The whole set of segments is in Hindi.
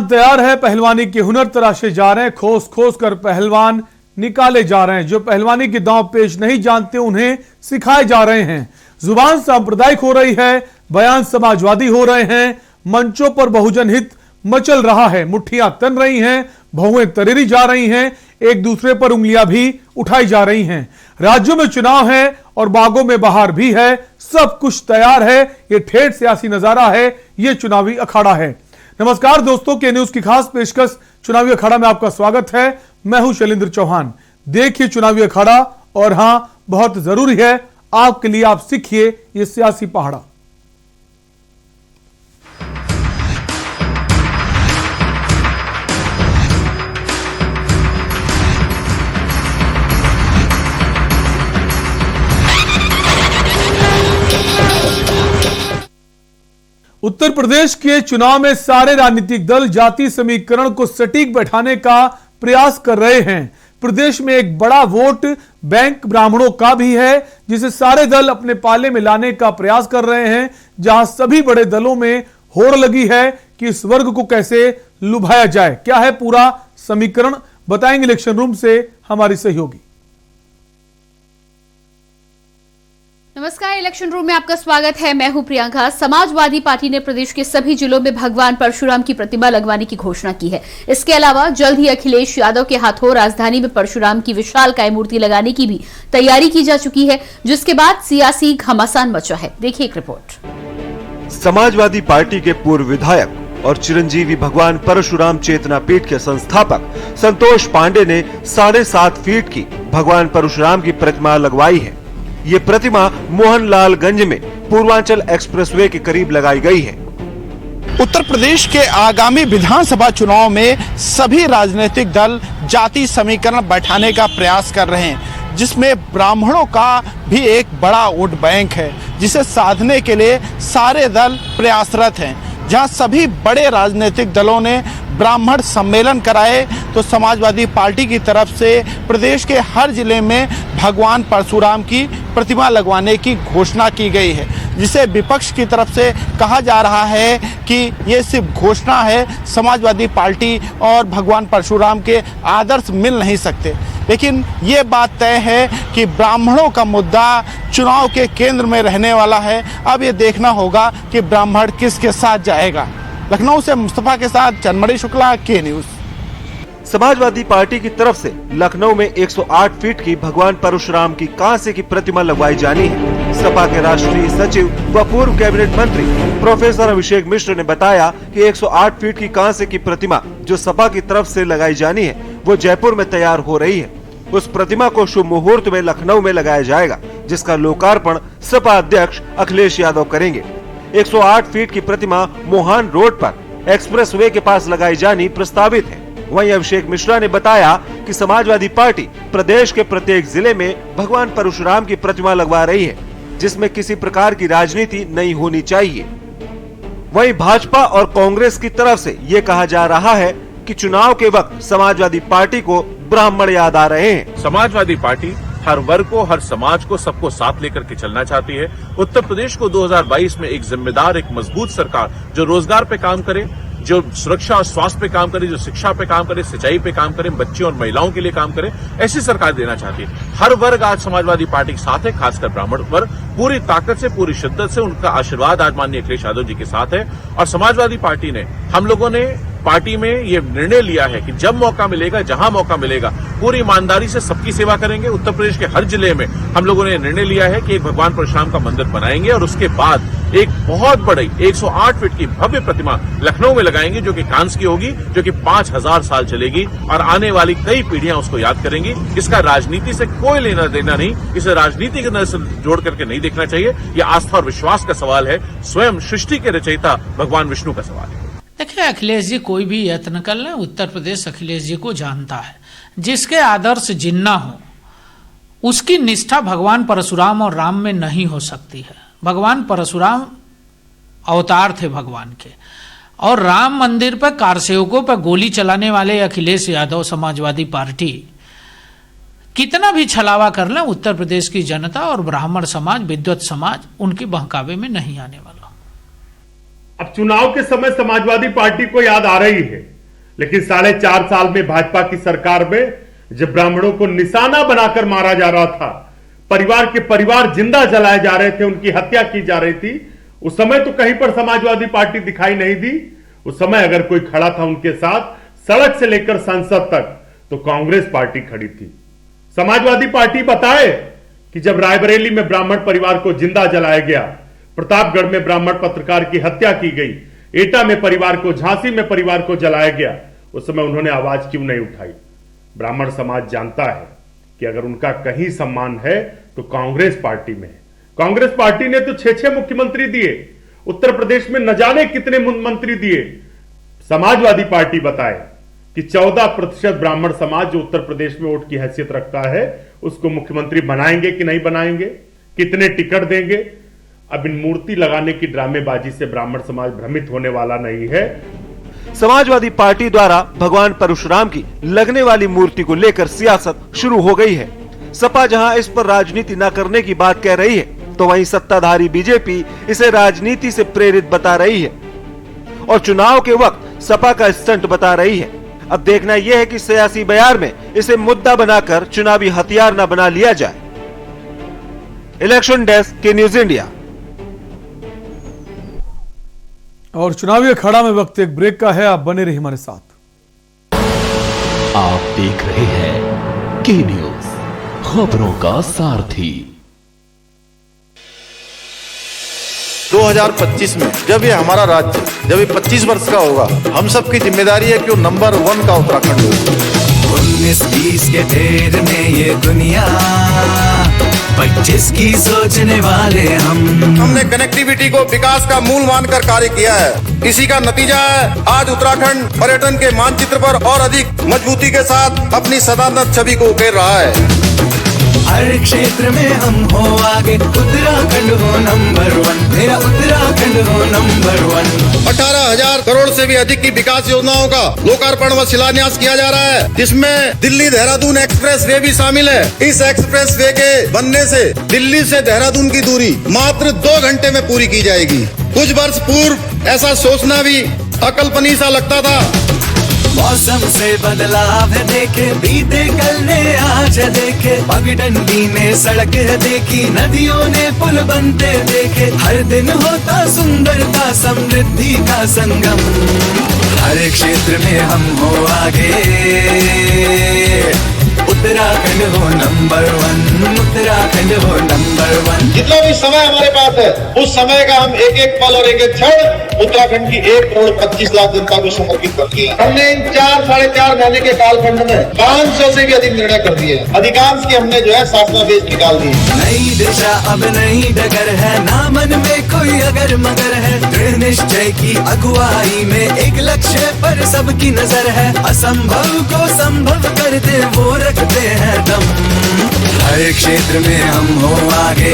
तैयार है, पहलवानी के हुनर तराशे जा रहे हैं, खोस खोस कर पहलवान निकाले जा रहे हैं। जो पहलवानी के दांव पेश नहीं जानते उन्हें सिखाए जा रहे हैं। जुबान सांप्रदायिक हो रही है, बयान समाजवादी हो रहे हैं, मंचों पर बहुजन हित मचल रहा है, मुट्ठियां तन रही हैं, बहुएं तरेरी जा रही हैं, एक दूसरे पर उंगलियां भी उठाई जा रही हैं। राज्यों में चुनाव है और बागों में बहार भी है, सब कुछ तैयार है। ये ठेठ सियासी नजारा है, ये चुनावी अखाड़ा है। नमस्कार दोस्तों, के न्यूज की खास पेशकश चुनावी अखाड़ा में आपका स्वागत है। मैं हूं शैलेंद्र चौहान। देखिए चुनावी अखाड़ा, और हां बहुत जरूरी है आपके लिए, आप सीखिए ये सियासी पहाड़ा। उत्तर प्रदेश के चुनाव में सारे राजनीतिक दल जाति समीकरण को सटीक बैठाने का प्रयास कर रहे हैं। प्रदेश में एक बड़ा वोट बैंक ब्राह्मणों का भी है, जिसे सारे दल अपने पाले में लाने का प्रयास कर रहे हैं। जहां सभी बड़े दलों में होड़ लगी है कि इस वर्ग को कैसे लुभाया जाए। क्या है पूरा समीकरण, बताएंगे इलेक्शन रूम से हमारी सहयोगी। नमस्कार, इलेक्शन रूम में आपका स्वागत है। मैं हूं प्रियंका। समाजवादी पार्टी ने प्रदेश के सभी जिलों में भगवान परशुराम की प्रतिमा लगवाने की घोषणा की है। इसके अलावा जल्द ही अखिलेश यादव के हाथों राजधानी में परशुराम की विशालकाय मूर्ति लगाने की भी तैयारी की जा चुकी है, जिसके बाद सियासी घमासान मचा है। देखिए एक रिपोर्ट। समाजवादी पार्टी के पूर्व विधायक और चिरंजीवी भगवान परशुराम चेतना पीठ के संस्थापक संतोष पांडे ने 7.5 फीट की भगवान परशुराम की प्रतिमा लगवाई है। ये प्रतिमा मोहनलालगंज में पूर्वांचल एक्सप्रेसवे के करीब लगाई गई है। उत्तर प्रदेश के आगामी विधानसभा चुनाव में सभी राजनीतिक दल जाति समीकरण बैठाने का प्रयास कर रहे हैं, जिसमें ब्राह्मणों का भी एक बड़ा वोट बैंक है, जिसे साधने के लिए सारे दल प्रयासरत हैं। जहां सभी बड़े राजनीतिक दलों ने ब्राह्मण सम्मेलन कराए, तो समाजवादी पार्टी की तरफ से प्रदेश के हर जिले में भगवान परशुराम की प्रतिमा लगवाने की घोषणा की गई है, जिसे विपक्ष की तरफ से कहा जा रहा है कि ये सिर्फ घोषणा है, समाजवादी पार्टी और भगवान परशुराम के आदर्श मिल नहीं सकते। लेकिन ये बात तय है कि ब्राह्मणों का मुद्दा चुनाव के केंद्र में रहने वाला है। अब ये देखना होगा कि ब्राह्मण किसके साथ जाएगा। लखनऊ से मुस्तफा के साथ चंद्रमणि शुक्ला, के न्यूज। समाजवादी पार्टी की तरफ से लखनऊ में 108 फीट की भगवान परशुराम की कांसे की प्रतिमा लगवाई जानी है। सपा के राष्ट्रीय सचिव व पूर्व कैबिनेट मंत्री प्रोफेसर अभिषेक मिश्र ने बताया कि 108 फीट की कांसे की प्रतिमा जो सपा की तरफ से लगाई जानी है, वो जयपुर में तैयार हो रही है। उस प्रतिमा को शुभ मुहूर्त में लखनऊ में लगाया जाएगा, जिसका लोकार्पण सपा अध्यक्ष अखिलेश यादव करेंगे। 108 फीट की प्रतिमा मोहान रोड पर एक्सप्रेसवे के पास लगाई जानी प्रस्तावित है। वहीं अभिषेक मिश्रा ने बताया कि समाजवादी पार्टी प्रदेश के प्रत्येक जिले में भगवान परशुराम की प्रतिमा लगवा रही है, जिसमें किसी प्रकार की राजनीति नहीं होनी चाहिए। वहीं भाजपा और कांग्रेस की तरफ से ये कहा जा रहा है कि चुनाव के वक्त समाजवादी पार्टी को ब्राह्मण याद आ रहे हैं। समाजवादी पार्टी हर वर्ग को, हर समाज को, सबको साथ लेकर के चलना चाहती है। उत्तर प्रदेश को 2022 में एक जिम्मेदार, एक मजबूत सरकार जो रोजगार पे काम करे, जो सुरक्षा और स्वास्थ्य पे काम करे, जो शिक्षा पे काम करे, सिंचाई पे काम करे, बच्चों और महिलाओं के लिए काम करे, ऐसी सरकार देना चाहती है। हर वर्ग आज समाजवादी पार्टी के साथ है, खासकर ब्राह्मण वर्ग पूरी ताकत से, पूरी शिद्दत से, उनका आशीर्वाद आज माननीय अखिलेश यादव जी के साथ है। और समाजवादी पार्टी ने, हम लोगों ने पार्टी में ये निर्णय लिया है कि जब मौका मिलेगा, जहां मौका मिलेगा, पूरी ईमानदारी से सबकी सेवा करेंगे। उत्तर प्रदेश के हर जिले में हम लोगों ने निर्णय लिया है कि एक भगवान परशुराम का मंदिर बनाएंगे और उसके बाद एक बहुत बड़ी 108 फीट की भव्य प्रतिमा लखनऊ में लगाएंगे, जो कि कांस की होगी, जो कि 5000 साल चलेगी और आने वाली कई पीढ़ियां उसको याद करेंगी। इसका राजनीति से कोई लेना देना नहीं, इसे राजनीति के नजर से जोड़ करके नहीं देखना चाहिए। यह आस्था और विश्वास का सवाल है, स्वयं सृष्टि के रचयिता भगवान विष्णु का सवाल है। देखिए, अखिलेश जी कोई भी यत्न कर लें, उत्तर प्रदेश अखिलेश जी को जानता है। जिसके आदर्श जिन्ना हो, उसकी निष्ठा भगवान परशुराम और राम में नहीं हो सकती है। भगवान परशुराम अवतार थे भगवान के, और राम मंदिर पर कारसेवकों पर गोली चलाने वाले अखिलेश यादव समाजवादी पार्टी कितना भी छलावा कर लें, उत्तर प्रदेश की जनता और ब्राह्मण समाज, विद्वत समाज उनके बहकावे में नहीं आने वाला। अब चुनाव के समय समाजवादी पार्टी को याद आ रही है लेकिन 4.5 साल में भाजपा की सरकार में जब ब्राह्मणों को निशाना बनाकर मारा जा रहा था, परिवार के परिवार जिंदा जलाए जा रहे थे, उनकी हत्या की जा रही थी, उस समय तो कहीं पर समाजवादी पार्टी दिखाई नहीं दी। उस समय अगर कोई खड़ा था उनके साथ सड़क से लेकर संसद तक, तो कांग्रेस पार्टी खड़ी थी। समाजवादी पार्टी बताए कि जब रायबरेली में ब्राह्मण परिवार को जिंदा जलाया गया, प्रतापगढ़ में ब्राह्मण पत्रकार की हत्या की गई, एटा में परिवार को, झांसी में परिवार को जलाया गया, उस समय उन्होंने आवाज क्यों नहीं उठाई? ब्राह्मण समाज जानता है कि अगर उनका कहीं सम्मान है तो कांग्रेस पार्टी में है। कांग्रेस पार्टी ने तो 6 मुख्यमंत्री दिए, उत्तर प्रदेश में न जाने कितने मंत्री दिए। समाजवादी पार्टी बताए कि 14% ब्राह्मण समाज जो उत्तर प्रदेश में वोट की हैसियत रखता है, उसको मुख्यमंत्री बनाएंगे कि नहीं बनाएंगे, कितने टिकट देंगे। अब इन मूर्ति लगाने की ड्रामेबाजी से ब्राह्मण समाज भ्रमित होने वाला नहीं है। समाजवादी पार्टी द्वारा भगवान परशुराम की लगने वाली मूर्ति को लेकर सियासत शुरू हो गई है। सपा जहां इस पर राजनीति न करने की बात कह रही है, तो वहीं सत्ताधारी बीजेपी इसे राजनीति से प्रेरित बता रही है और चुनाव के वक्त सपा का स्टंट बता रही है। अब देखना यह है कि सियासी बयार में इसे मुद्दा बनाकर चुनावी हथियार न बना लिया जाए। इलेक्शन डेस्क के न्यूज इंडिया। और चुनावी अखाड़ा में वक्त एक ब्रेक का है, आप बने रहिए हमारे साथ। आप देख रहे हैं के न्यूज, खबरों का सारथी। 2025 में जब ये हमारा राज्य, जब ये 25 वर्ष का होगा, हम सबकी जिम्मेदारी है कि वो नंबर 1 का उत्तराखंड हो। 19-20 के फेर में ये दुनिया, 25 की सोचने वाले हमने कनेक्टिविटी को विकास का मूल मानकर कार्य किया है। इसी का नतीजा है आज उत्तराखंड पर्यटन के मानचित्र पर और अधिक मजबूती के साथ अपनी सदानत छवि को उकेर रहा है। हर क्षेत्र में हम हो आगे, उत्तराखंड हो नंबर 1, मेरा उत्तराखंड हो नंबर 1। 18,000 करोड़ से भी अधिक की विकास योजनाओं का लोकार्पण व शिलान्यास किया जा रहा है, जिसमें दिल्ली देहरादून एक्सप्रेस वे भी शामिल है। इस एक्सप्रेस वे के बनने से दिल्ली से देहरादून की दूरी मात्र 2 घंटे में पूरी की जाएगी। कुछ वर्ष पूर्व ऐसा सोचना भी अकल्पनीय सा लगता था। मौसम से बदलाव है देखे, बीते कल ने आज देखे, पगडंडी ने सड़क है देखी, नदियों ने पुल बनते देखे, हर दिन होता सुंदरता समृद्धि का संगम। हर क्षेत्र में हम हो आगे, उत्तराखंड हो नंबर 1, उत्तराखंड हो नंबर 1। जितना भी समय हमारे पास है, उस समय का हम एक एक पल और एक एक क्षण उत्तराखंड की 1 करोड़ 25 लाख जनता को समर्पित कर दिया। हमने इन 4-4.5 महीने के कालखंड में 500 से भी अधिक निर्णय कर दिए। अधिकांश की हमने जो है शासनादेश निकाल दिए। नई दिशा अब नई डगर है, ना मन में कोई अगर मगर है, दृढ़ निश्चय की अगुवाई में एक लक्ष्य पर सबकी नजर है, असंभव को संभव करते वो रखते हैं दम। हर क्षेत्र में हम हो आगे,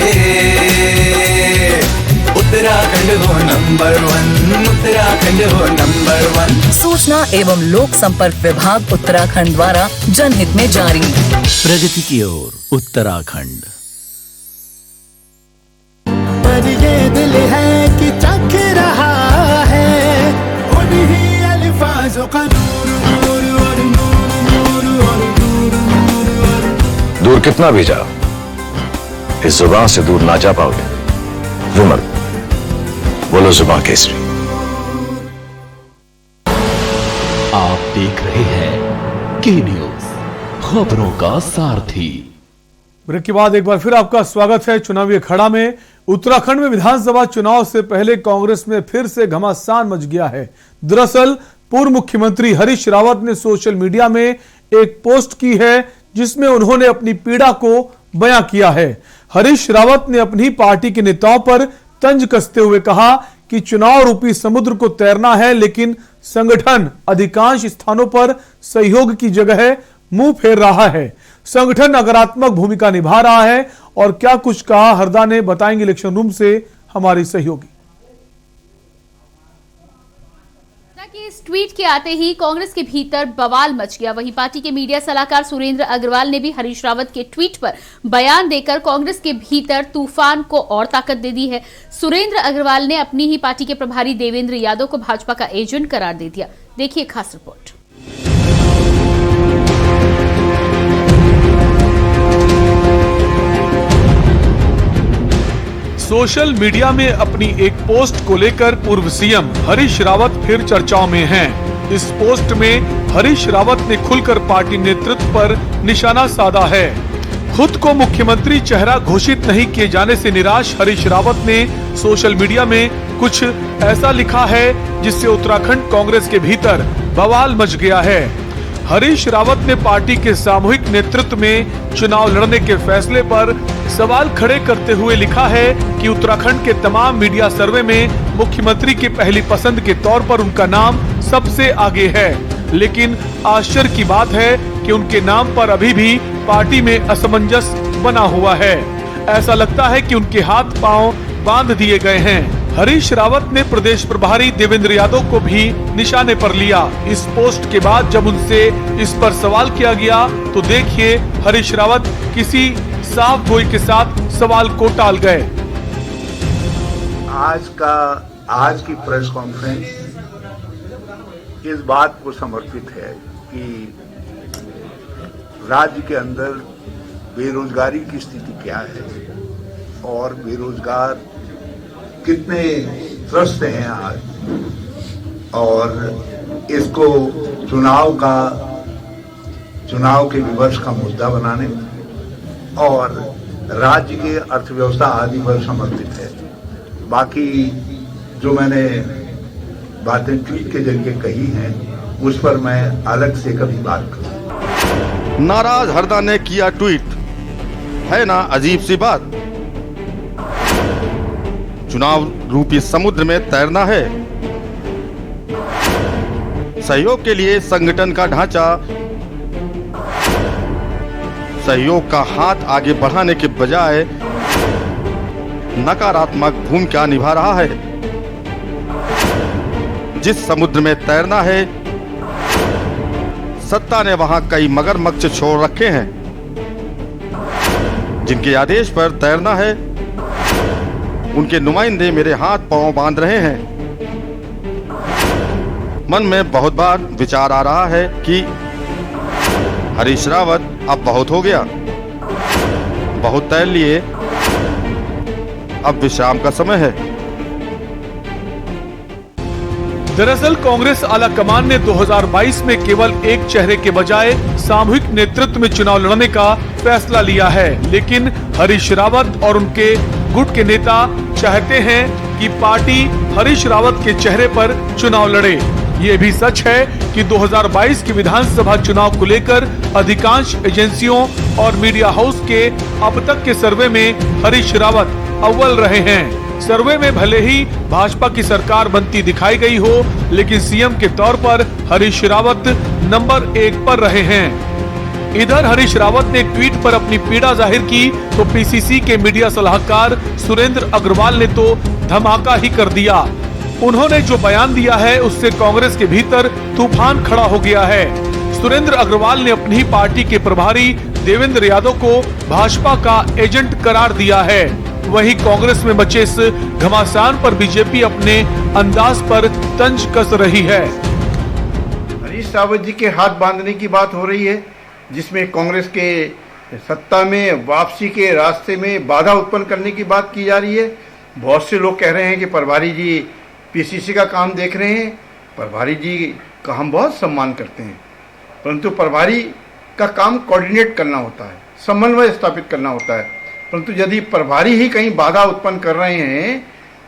उत्तराखंड हो नंबर 1, उत्तराखंड हो नंबर 1। सूचना एवं लोक संपर्क विभाग उत्तराखंड द्वारा जनहित में जारी। प्रगति की ओर उत्तराखंड। पर ये दिल है कि चख रहा है उन्हीं अल्फाजों का दूर कितना भी जाओ, इस जुबान से दूर ना जा पाओगे। विमल, बोलो जुबान केसरी। आप देख रहे हैं के न्यूज, खबरों का सारथी। ब्रेक के बाद एक बार फिर आपका स्वागत है चुनावी अखाड़ा में। उत्तराखंड में विधानसभा चुनाव से पहले कांग्रेस में फिर से घमासान मच गया है। दरअसल पूर्व मुख्यमंत्री हरीश रावत ने सोशल मीडिया में एक पोस्ट की है, जिसमें उन्होंने अपनी पीड़ा को बयां किया है। हरीश रावत ने अपनी पार्टी के नेताओं पर तंज कसते हुए कहा कि चुनाव रूपी समुद्र को तैरना है, लेकिन संगठन अधिकांश स्थानों पर सहयोग की जगह मुंह फेर रहा है। संगठन नकारात्मक भूमिका निभा रहा है। और क्या कुछ कहा हरदा ने, बताएंगे इलेक्शन रूम से हमारी सहयोगी। इस ट्वीट के आते ही कांग्रेस के भीतर बवाल मच गया। वहीं पार्टी के मीडिया सलाहकार सुरेंद्र अग्रवाल ने भी हरीश रावत के ट्वीट पर बयान देकर कांग्रेस के भीतर तूफान को और ताकत दे दी है। सुरेंद्र अग्रवाल ने अपनी ही पार्टी के प्रभारी देवेंद्र यादव को भाजपा का एजेंट करार दे दिया। देखिए खास रिपोर्ट। सोशल मीडिया में अपनी एक पोस्ट को लेकर पूर्व सीएम हरीश रावत फिर चर्चाओं में हैं। इस पोस्ट में हरीश रावत ने खुलकर पार्टी नेतृत्व पर निशाना साधा है। खुद को मुख्यमंत्री चेहरा घोषित नहीं किए जाने से निराश हरीश रावत ने सोशल मीडिया में कुछ ऐसा लिखा है जिससे उत्तराखंड कांग्रेस के भीतर बवाल मच गया है। हरीश रावत ने पार्टी के सामूहिक नेतृत्व में चुनाव लड़ने के फैसले पर सवाल खड़े करते हुए लिखा है कि उत्तराखंड के तमाम मीडिया सर्वे में मुख्यमंत्री की पहली पसंद के तौर पर उनका नाम सबसे आगे है, लेकिन आश्चर्य की बात है कि उनके नाम पर अभी भी पार्टी में असमंजस बना हुआ है। ऐसा लगता है कि उनके हाथ पांव बांध दिए गए हैं। हरीश रावत ने प्रदेश प्रभारी देवेंद्र यादव को भी निशाने पर लिया। इस पोस्ट के बाद जब उनसे इस पर सवाल किया गया तो देखिए हरीश रावत किसी साफ गोई के साथ सवाल को टाल गए। आज की प्रेस कॉन्फ्रेंस इस बात को समर्पित है कि राज्य के अंदर बेरोजगारी की स्थिति क्या है और बेरोजगार कितने त्रस्त हैं आज, और इसको चुनाव के विमर्श का मुद्दा बनाने और राज्य के अर्थव्यवस्था आदि पर समर्पित है। बाकी जो मैंने बातें ट्वीट के जरिए कही हैं उस पर मैं अलग से कभी बात करूं। नाराज हरदा ने किया ट्वीट, है ना अजीब सी बात। चुनाव रूपी समुद्र में तैरना है। सहयोग के लिए संगठन का ढांचा सहयोग का हाथ आगे बढ़ाने के बजाय नकारात्मक भूमिका निभा रहा है। जिस समुद्र में तैरना है सत्ता ने वहां कई मगरमच्छ छोड़ रखे हैं। जिनके आदेश पर तैरना है उनके नुमाइंदे मेरे हाथ पांव बांध रहे हैं। मन में बहुत बार विचार आ रहा है कि हरीश रावत अब बहुत हो गया, बहुत तैर लिए, अब विश्राम का समय है। दरअसल कांग्रेस आला कमान ने 2022 में केवल एक चेहरे के बजाय सामूहिक नेतृत्व में चुनाव लड़ने का फैसला लिया है, लेकिन हरीश रावत और उनके गुट के नेता चाहते हैं कि पार्टी हरीश रावत के चेहरे पर चुनाव लड़े। ये भी सच है कि 2022 के विधानसभा चुनाव को लेकर अधिकांश एजेंसियों और मीडिया हाउस के अब तक के सर्वे में हरीश रावत अव्वल रहे हैं। सर्वे में भले ही भाजपा की सरकार बनती दिखाई गई हो, लेकिन सीएम के तौर पर हरीश रावत नंबर 1 पर रहे हैं। इधर हरीश रावत ने एक ट्वीट पर अपनी पीड़ा जाहिर की तो पीसीसी के मीडिया सलाहकार सुरेंद्र अग्रवाल ने तो धमाका ही कर दिया। उन्होंने जो बयान दिया है उससे कांग्रेस के भीतर तूफान खड़ा हो गया है। सुरेंद्र अग्रवाल ने अपनी पार्टी के प्रभारी देवेंद्र यादव को भाजपा का एजेंट करार दिया है। वहीं कांग्रेस में मचे इस घमासान पर बीजेपी अपने अंदाज पर तंज कस रही है। हरीश रावत जी के हाथ बांधने की बात हो रही है, जिसमें कांग्रेस के सत्ता में वापसी के रास्ते में बाधा उत्पन्न करने की बात की जा रही है। बहुत से लोग कह रहे हैं कि प्रभारी जी पीसीसी का काम देख रहे हैं। प्रभारी जी का हम बहुत सम्मान करते हैं, परंतु प्रभारी का काम कोऑर्डिनेट करना होता है, समन्वय स्थापित करना होता है। परंतु यदि प्रभारी ही कहीं बाधा उत्पन्न कर रहे हैं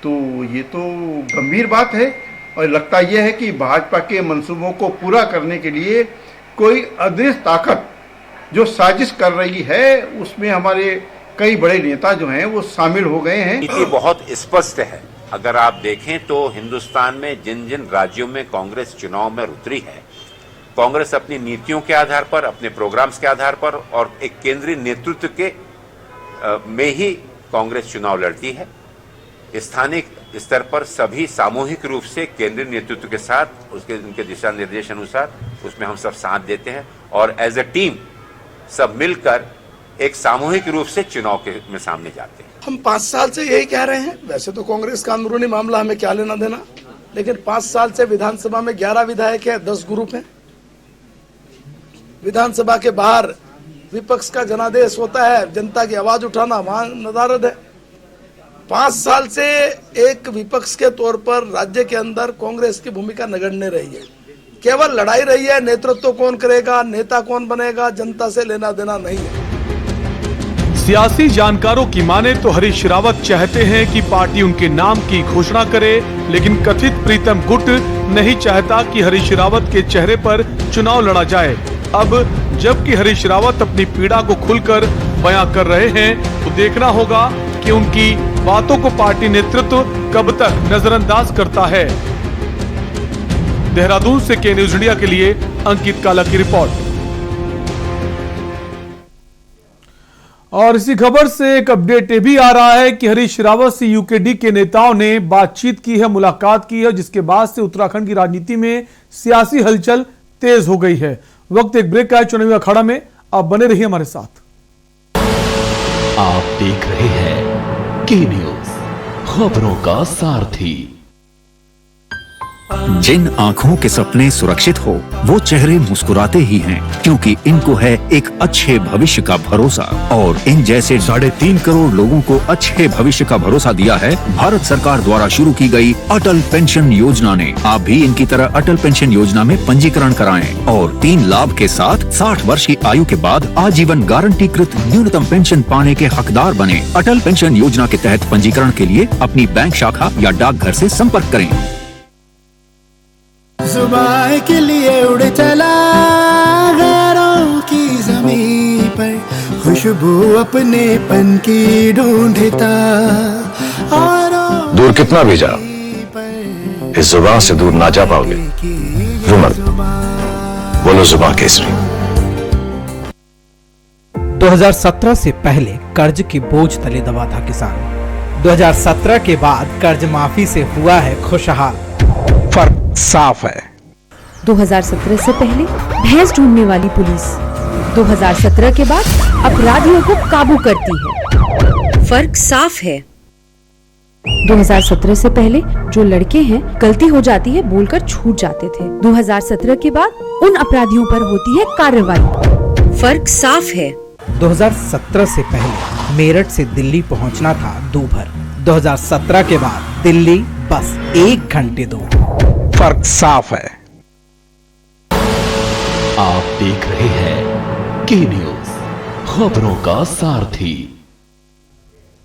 तो ये तो गंभीर बात है, और लगता यह है कि भाजपा के मंसूबों को पूरा करने के लिए कोई अदृश्य ताकत जो साजिश कर रही है, उसमें हमारे कई बड़े नेता जो हैं वो शामिल हो गए हैं। नीति बहुत स्पष्ट है। अगर आप देखें तो हिंदुस्तान में जिन जिन राज्यों में कांग्रेस चुनाव में उतरी है, कांग्रेस अपनी नीतियों के आधार पर, अपने प्रोग्राम्स के आधार पर और एक केंद्रीय नेतृत्व के में ही कांग्रेस चुनाव लड़ती है। स्थानीय स्तर पर सभी सामूहिक रूप से केंद्रीय नेतृत्व के साथ उनके दिशा निर्देश अनुसार उसमें हम सब साथ देते हैं और एज ए टीम सब मिलकर एक सामूहिक रूप से चुनाव के में सामने जाते हैं। हम 5 साल से यही कह रहे हैं। वैसे तो कांग्रेस का अंदरूनी मामला हमें क्या लेना देना, लेकिन 5 साल से विधानसभा में 11 विधायक है, 10 ग्रुप हैं। विधानसभा के बाहर विपक्ष का जनादेश होता है, जनता की आवाज उठाना वहां नदारद है। 5 साल से एक विपक्ष के तौर पर राज्य के अंदर कांग्रेस की भूमिका नगण्य रही है। केवल लड़ाई रही है, नेतृत्व कौन करेगा, नेता कौन बनेगा, जनता से लेना देना नहीं है। सियासी जानकारों की माने तो हरीश रावत चाहते हैं कि पार्टी उनके नाम की घोषणा करे, लेकिन कथित प्रीतम गुट नहीं चाहता कि हरीश रावत के चेहरे पर चुनाव लड़ा जाए। अब जबकि हरीश रावत अपनी पीड़ा को खुलकर बयां कर रहे हैं, तो देखना होगा कि उनकी बातों को पार्टी नेतृत्व कब तक नजरअंदाज करता है। देहरादून से के न्यूज इंडिया के लिए अंकित काला की रिपोर्ट। और इसी खबर से एक अपडेट ये भी आ रहा है कि हरीश रावत से यूकेडी के नेताओं ने बातचीत की है, मुलाकात की है, जिसके बाद से उत्तराखंड की राजनीति में सियासी हलचल तेज हो गई है। वक्त एक ब्रेक का है चुनावी अखाड़ा में, आप बने रहिए हमारे साथ। आप देख रहे हैं के न्यूज, खबरों का सारथी। जिन आंखों के सपने सुरक्षित हो वो चेहरे मुस्कुराते ही हैं, क्योंकि इनको है एक अच्छे भविष्य का भरोसा। और इन जैसे 3.5 करोड़ लोगों को अच्छे भविष्य का भरोसा दिया है भारत सरकार द्वारा शुरू की गई अटल पेंशन योजना ने। आप भी इनकी तरह अटल पेंशन योजना में पंजीकरण कराएं और 3 लाभ के साथ 60 वर्ष की आयु के बाद आजीवन गारंटीकृत न्यूनतम पेंशन पाने के हकदार बने। अटल पेंशन योजना के तहत पंजीकरण के लिए अपनी बैंक शाखा या डाकघर से संपर्क करें। सुबह के लिए उड़ चला गैरों की ज़मीं पर, खुशबू अपने पन की ढूंढता। दूर कितना भी जाओ, इस जुबान से दूर ना जा पाओगे। रुमल, बोलो जुबान केसरी। 2017 से पहले कर्ज के बोझ तले दबा था किसान। 2017 के बाद कर्ज माफी से हुआ है खुशहाल। फर्क साफ है। 2017 से पहले भैंस ढूंढने वाली पुलिस 2017 के बाद अपराधियों को काबू करती है। फर्क साफ है। 2017 से पहले जो लड़के हैं गलती हो जाती है बोलकर छूट जाते थे। 2017 के बाद उन अपराधियों पर होती है कार्रवाई। फर्क साफ है। 2017 से पहले मेरठ से दिल्ली पहुंचना था दूभर। 2017 के बाद दिल्ली बस 1 घंटे दूर। फर्क साफ है। आप देख रहे हैं के न्यूज, खबरों का सारथी।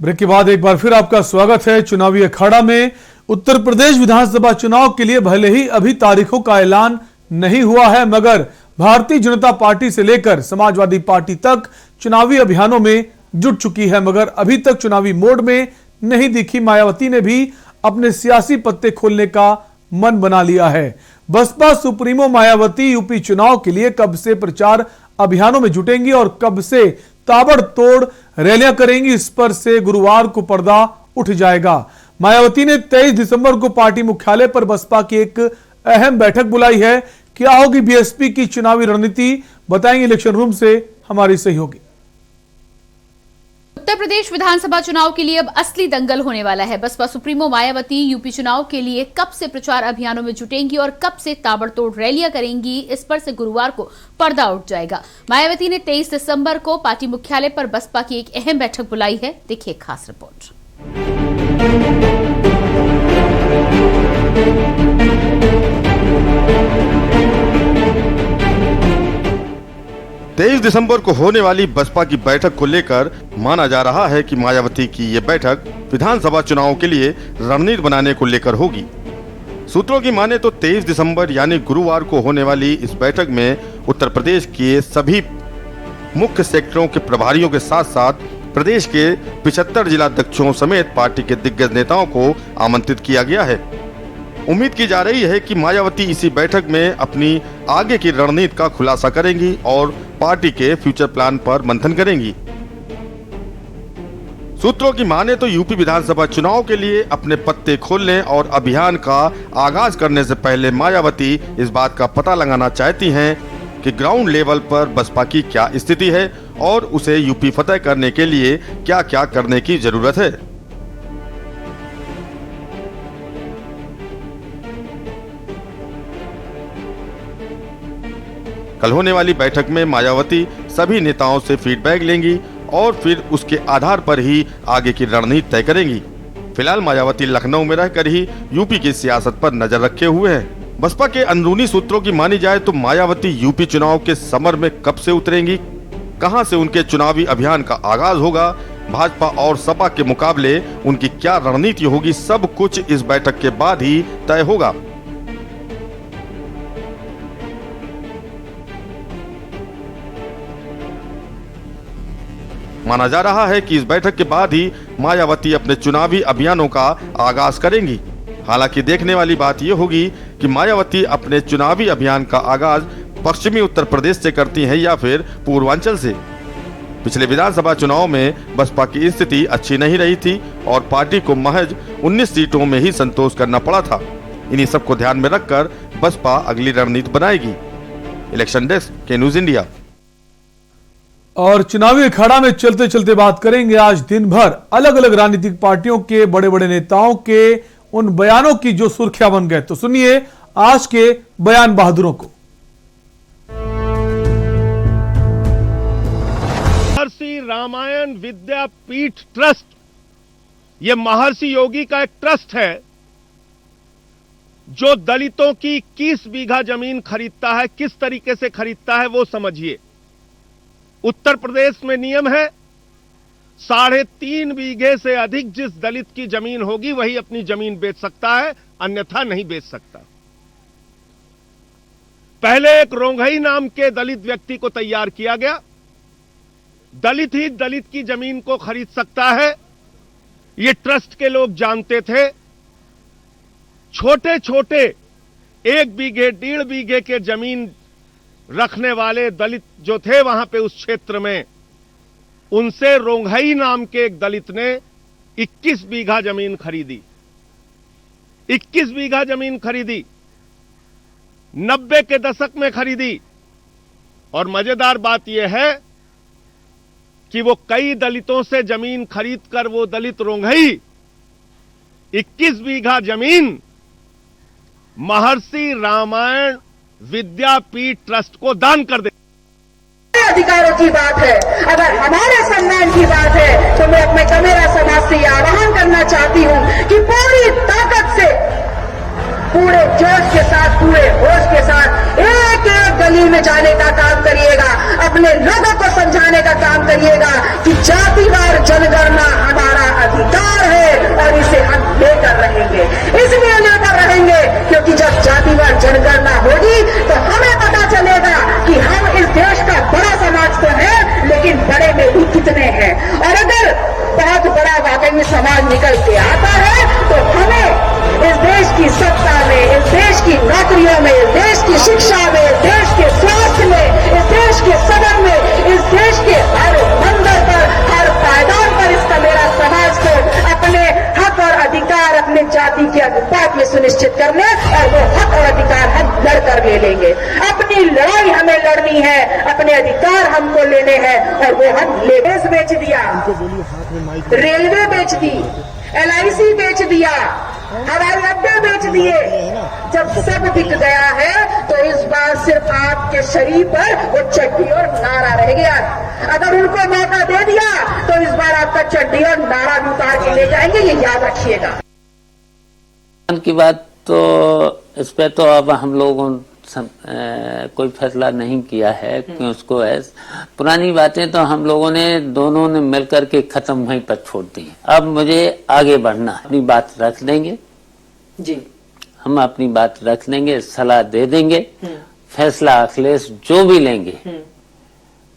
ब्रेक के बाद एक बार फिर आपका स्वागत है चुनावी अखाड़ा में। उत्तर प्रदेश विधानसभा चुनाव के लिए भले ही अभी तारीखों का ऐलान नहीं हुआ है, मगर भारतीय जनता पार्टी से लेकर समाजवादी पार्टी तक चुनावी अभियानों में जुट चुकी है, मगर अभी तक चुनावी मोड में नहीं दिखी। मायावती ने भी अपने सियासी पत्ते खोलने का मन बना लिया है। बसपा सुप्रीमो मायावती यूपी चुनाव के लिए कब से प्रचार अभियानों में जुटेंगी और कब से ताबड़तोड़ रैलियां करेंगी, इस पर से गुरुवार को पर्दा उठ जाएगा। मायावती ने 23 दिसंबर को पार्टी मुख्यालय पर बसपा की एक अहम बैठक बुलाई है। क्या होगी बीएसपी की चुनावी रणनीति, बताएंगे इलेक्शन रूम से हमारी सहयोगी। उत्तर प्रदेश विधानसभा चुनाव के लिए अब असली दंगल होने वाला है। बसपा सुप्रीमो मायावती यूपी चुनाव के लिए कब से प्रचार अभियानों में जुटेंगी और कब से ताबड़तोड़ रैलियां करेंगी, इस पर से गुरुवार को पर्दा उठ जाएगा। मायावती ने 23 दिसंबर को पार्टी मुख्यालय पर बसपा की एक अहम बैठक बुलाई है। देखिए खास रिपोर्ट। 23 दिसंबर को होने वाली बसपा की बैठक को लेकर माना जा रहा है कि मायावती की ये बैठक विधानसभा चुनाव के लिए रणनीति बनाने को लेकर होगी। सूत्रों की माने तो 23 दिसंबर यानी गुरुवार को होने वाली इस बैठक में उत्तर प्रदेश के सभी मुख्य सेक्टरों के प्रभारियों के साथ साथ प्रदेश के 75 जिलाध्यक्षों समेत पार्टी के दिग्गज नेताओं को आमंत्रित किया गया है। उम्मीद की जा रही है कि मायावती इसी बैठक में अपनी आगे की रणनीति का खुलासा करेंगी और पार्टी के फ्यूचर प्लान पर मंथन करेंगी। सूत्रों की माने तो यूपी विधानसभा चुनाव के लिए अपने पत्ते खोलने और अभियान का आगाज करने से पहले मायावती इस बात का पता लगाना चाहती हैं कि ग्राउंड लेवल पर बसपा की क्या स्थिति है और उसे यूपी फतह करने के लिए क्या क्या करने की जरूरत है। कल होने वाली बैठक में मायावती सभी नेताओं से फीडबैक लेंगी और फिर उसके आधार पर ही आगे की रणनीति तय करेंगी। फिलहाल मायावती लखनऊ में रहकर ही यूपी की सियासत पर नजर रखे हुए हैं। बसपा के अंदरूनी सूत्रों की मानी जाए तो मायावती यूपी चुनाव के समर में कब से उतरेंगी, कहां से उनके चुनावी अभियान का आगाज होगा, भाजपा और सपा के मुकाबले उनकी क्या रणनीति होगी, सब कुछ इस बैठक के बाद ही तय होगा। माना जा रहा है कि इस बैठक के बाद ही मायावती अपने चुनावी अभियानों का आगाज करेंगी। हालांकि देखने वाली बात यह होगी कि मायावती अपने चुनावी अभियान का आगाज पश्चिमी उत्तर प्रदेश से करती हैं या फिर पूर्वांचल से। पिछले विधानसभा चुनाव में बसपा की स्थिति अच्छी नहीं रही थी और पार्टी को महज 19 सीटों में ही संतोष करना पड़ा था। इन्हीं सबको ध्यान में रखकर बसपा अगली रणनीति बनाएगी। इलेक्शन डेस्क के न्यूज इंडिया। और चुनावी अखाड़ा में चलते चलते बात करेंगे आज दिन भर अलग अलग राजनीतिक पार्टियों के बड़े बड़े नेताओं के उन बयानों की जो सुर्खियां बन गए। तो सुनिए आज के बयान बहादुरों को। महर्षि रामायण विद्यापीठ ट्रस्ट, ये महर्षि योगी का एक ट्रस्ट है जो दलितों की 21 बीघा जमीन खरीदता है। किस तरीके से खरीदता है वो समझिए। उत्तर प्रदेश में नियम है 3.5 बीघे से अधिक जिस दलित की जमीन होगी वही अपनी जमीन बेच सकता है, अन्यथा नहीं बेच सकता। पहले एक रोंघई नाम के दलित व्यक्ति को तैयार किया गया। दलित ही दलित की जमीन को खरीद सकता है, ये ट्रस्ट के लोग जानते थे। छोटे छोटे 1 बीघे 1.5 बीघे के जमीन रखने वाले दलित जो थे वहां पे उस क्षेत्र में, उनसे रोंघई नाम के एक दलित ने 21 बीघा जमीन खरीदी। 21 बीघा जमीन खरीदी, 90 के दशक में खरीदी। और मजेदार बात यह है कि वो कई दलितों से जमीन खरीदकर वो दलित रोंघई 21 बीघा जमीन महर्षि रामायण विद्यापीठ ट्रस्ट को दान कर दे। अधिकारों की बात है, अगर हमारे सम्मान की बात है तो मैं अपने कमेरा समाज से यह आह्वान करना चाहती हूं कि पूरी ताकत से, पूरे जोश के साथ, पूरे होश के साथ एक एक गली में जाने का काम करिएगा, अपने लोगों को समझाने का काम करिएगा कि जातिवार जनगणना हमारा अधिकार है और इसे हम लेकर रहेंगे। इसलिए लेकर रहेंगे क्योंकि जब जातिवार जनगणना होगी तो हमें पता चलेगा कि हम इस देश का बड़ा समाज तो है, लेकिन बड़े में भी कितने हैं। और अगर बहुत बड़ा वाकई में समाज निकल के आता है तो हमें इस देश की सत्ता में, इस देश की नौकरियों में, इस देश की शिक्षा में, इस देश के स्वास्थ्य में, इस देश के सदन में, इस देश के हर मंदिर पर, हर पायदान पर इसका मेरा समाज को अपने हक और अधिकार अपने जाति के अनुपात में सुनिश्चित करने, और वो हक और अधिकार हम लड़कर ले लेंगे। अपनी लड़ाई हमें लड़नी है, अपने अधिकार हमको लेने हैं और वो हम लेबेस बेच दिया, रेलवे बेच दी, LIC बेच दिया, हवाई अड्डे बेच दिए। जब सब बिक गया है तो इस बार सिर्फ आपके शरीर पर वो चड्डी और नारा रह गया। अगर उनको मौका दे दिया तो इस बार आपका चड्डी और नारा भी उतार के ले जाएंगे, ये याद रखिएगा। की बात तो इस पे तो अब हम लोगों कोई फैसला नहीं किया है कि उसको है। पुरानी बातें तो हम लोगों ने दोनों ने मिलकर के खत्म वहीं पर छोड़ दी। अब मुझे आगे बढ़ना, अपनी बात रख देंगे जी, हम अपनी बात रख लेंगे, सलाह दे देंगे, फैसला अखिलेश जो भी लेंगे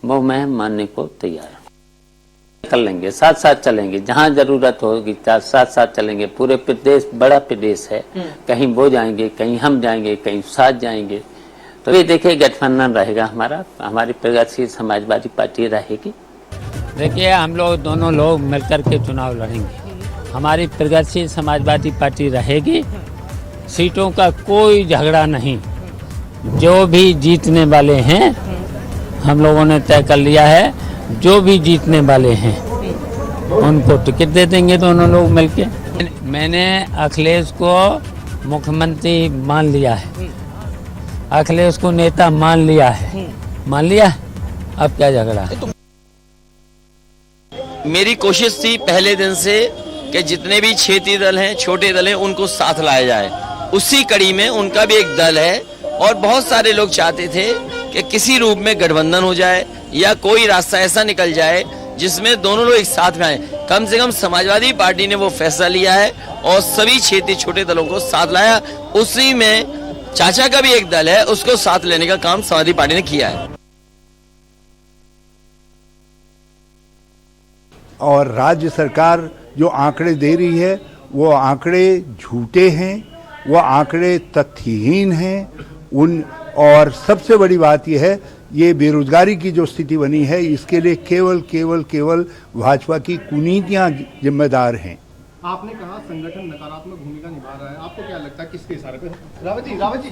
वो मैं मानने को तैयार हूँ। कर लेंगे, साथ साथ चलेंगे, जहाँ जरूरत होगी साथ साथ चलेंगे। पूरे प्रदेश बड़ा प्रदेश है, कहीं वो जाएंगे, कहीं हम जाएंगे, कहीं साथ जाएंगे। तो ये देखिए गठबंधन रहेगा हमारा, हमारी प्रगतिशील समाजवादी पार्टी रहेगी। देखिए हम लोग दोनों लोग मिलकर के चुनाव लड़ेंगे, हमारी प्रगतिशील समाजवादी पार्टी रहेगी। सीटों का कोई झगड़ा नहीं, जो भी जीतने वाले हैं हम लोगों ने तय कर लिया है, जो भी जीतने वाले हैं उनको टिकट दे देंगे दोनों लोग मिलके। मैंने अखिलेश को मुख्यमंत्री मान लिया है, अखिलेश को नेता मान लिया है, मान लिया, अब क्या झगड़ा है। मेरी कोशिश थी पहले दिन से कि जितने भी क्षेत्रीय दल हैं, छोटे दल हैं, उनको साथ लाया जाए। उसी कड़ी में उनका भी एक दल है और बहुत सारे लोग चाहते थे कि किसी रूप में गठबंधन हो जाए या कोई रास्ता ऐसा निकल जाए जिसमें दोनों लोग एक साथ में आए। कम से कम समाजवादी पार्टी ने वो फैसला लिया है और सभी क्षेत्रीय छोटे दलों को साथ लाया। उसी में चाचा का भी एक दल है, उसको साथ लेने का काम समाजवादी पार्टी ने किया है। और राज्य सरकार जो आंकड़े दे रही है वो आंकड़े झूठे हैं, वो आंकड़े तथ्यहीन हैं। और सबसे बड़ी बात यह है, ये बेरोजगारी की जो स्थिति बनी है इसके लिए केवल भाजपा की कुनीतियां जिम्मेदार हैं। आपने कहा संगठन नकारात्मक भूमिका निभा रहा है, आपको क्या लगता है किसके इशारे पे? रावत जी